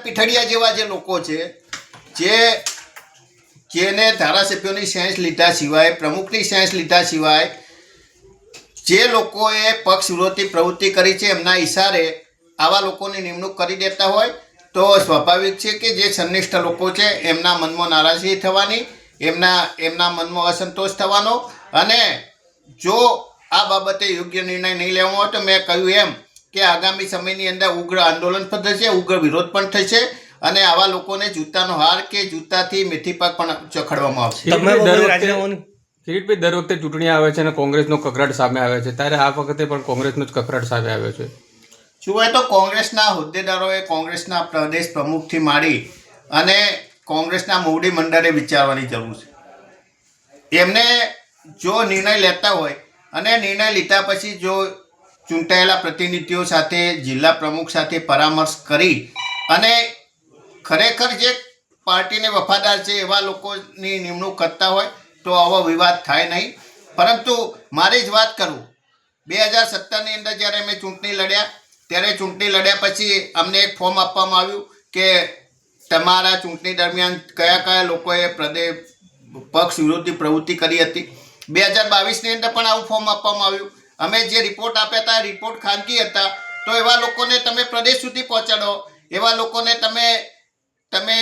પીઠડિયા જેવા જે લોકો છે જેને ધારાસભ્યોની સેન્સ લીધા સિવાય, પ્રમુખની સેન્સ લીધા સિવાય જે લોકોએ પક્ષ વિરોધી પ્રવૃત્તિ કરી છે એમના ઇશારે આવા લોકોની નિમણૂક કરી દેતા હોય તો સ્વાભાવિક છે કે જે સંનિષ્ઠ લોકો છે એમના મનમાં નારાજગી થવાની, એમના મનમાં અસંતોષ થવાનો, અને જો આ બાબતે યોગ્ય નિર્ણય નહીં લેવામાં આવે તો મેં કહ્યું એમ કે આગામી સમયની અંદર ઉગ્ર આંદોલન પણ થશે, ઉગ્ર વિરોધ પણ થશે, અને આવા લોકોને જૂતાનો હાર કે જૂતાથી મેથી પાક પણ ચખડવામાં આવશે. કિરીટભાઈ, દર વખતે ચૂંટણી આવે છે અને કોંગ્રેસનો કકરાટ સામે આવે છે, ત્યારે આ વખતે પણ કોંગ્રેસનો જ કકરાટ સામે આવ્યો છે. જુઓ, તો કોંગ્રેસના હોદ્દેદારોએ કોંગ્રેસના પ્રદેશ પ્રમુખથી માંડી અને કોંગ્રેસના મોવડી મંડળે વિચારવાની જરૂર છે. એમને જો નિર્ણય લેતા હોય અને નિર્ણય લીધા પછી જો ચૂંટાયેલા પ્રતિનિધિઓ સાથે, જિલ્લા પ્રમુખ સાથે પરામર્શ કરી અને ખરેખર જે પાર્ટીને વફાદાર છે એવા લોકોની નિમણૂક કરતા હોય તો આવો વિવાદ થાય નહીં. પરંતુ મારી જ વાત કરું, 2017ની અંદર જ્યારે અમે ચૂંટણી લડ્યા ત્યારે ચૂંટણી લડ્યા પછી અમને એક ફોર્મ આપવામાં આવ્યું કે તમારા ચૂંટણી દરમિયાન કયા કયા લોકોએ પક્ષ વિરોધી પ્રવૃત્તિ કરી હતી. 2022ની અંદર પણ આવું ફોર્મ આપવામાં આવ્યું. અમે જે રિપોર્ટ આપ્યા હતા રિપોર્ટ ખાનગી હતા, તો એવા લોકોને તમે પ્રદેશ સુધી પહોંચાડો, એવા લોકોને તમે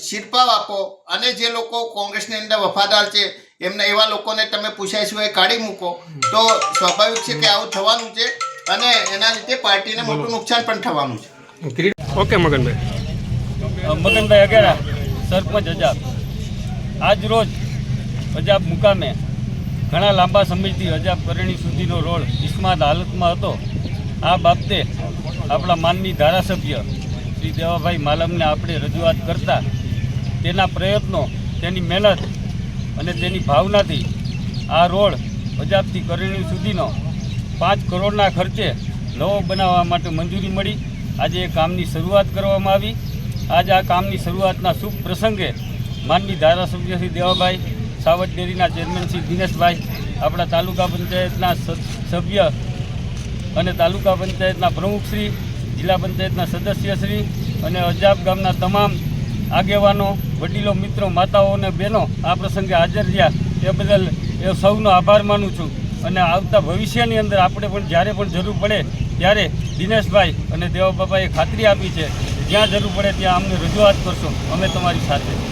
શિરપાવ આપો, અને જે લોકો કોંગ્રેસની અંદર વફાદાર છે એમને એવા લોકોને તમે પૂછ્યા સિવાય કાઢી મૂકો તો સ્વાભાવિક છે કે આવું થવાનું છે, અને એના લીધે પાર્ટીને મોટું નુકસાન પણ થવાનું છે. ઓકે મગનભાઈ. મગનભાઈ અગેરા, સરપંચ અજાબ. આજ રોજ અજાબ મુકામે ઘણા લાંબા સમયથી અજાબ કરણી સુધીનો રોડ ઇસ્માત હાલતમાં હતો. આ બાબતે આપણા માનની ધારાસભ્ય શ્રી દેવાભાઈ માલમને આપણે રજૂઆત કરતા તેના પ્રયત્નો, તેની મહેનત અને તેની ભાવનાથી આ રોડ અજાબથી કરણી સુધીનો 5 કરોડના ખર્ચે નવો બનાવવા માટે મંજૂરી મળી. આજે એ કામની શરૂઆત કરવામાં આવી. આજે આ કામની શરૂઆતના શુભ પ્રસંગે માનની ધારાસભ્ય શ્રી દેવાભાઈ, સાવજ ડેરીના ચેરમેન શ્રી દિનેશભાઈ, આપણા તાલુકા પંચાયતના સભ્ય અને તાલુકા પંચાયતના પ્રમુખશ્રી, જિલ્લા પંચાયતના સદસ્યશ્રી અને અજાબ ગામના તમામ આગેવાનો, વડીલો, મિત્રો, માતાઓ અને બહેનો આ પ્રસંગે હાજર રહ્યા એ બદલ એ સૌનો આભાર માનું છું. અને આવતા ભવિષ્યની અંદર આપણે પણ જ્યારે પણ જરૂર પડે ત્યારે દિનેશભાઈ અને દેવાબાબાએ ખાતરી આપી છે જ્યાં જરૂર પડે ત્યાં અમને રજૂઆત કરશો, અમે તમારી સાથે.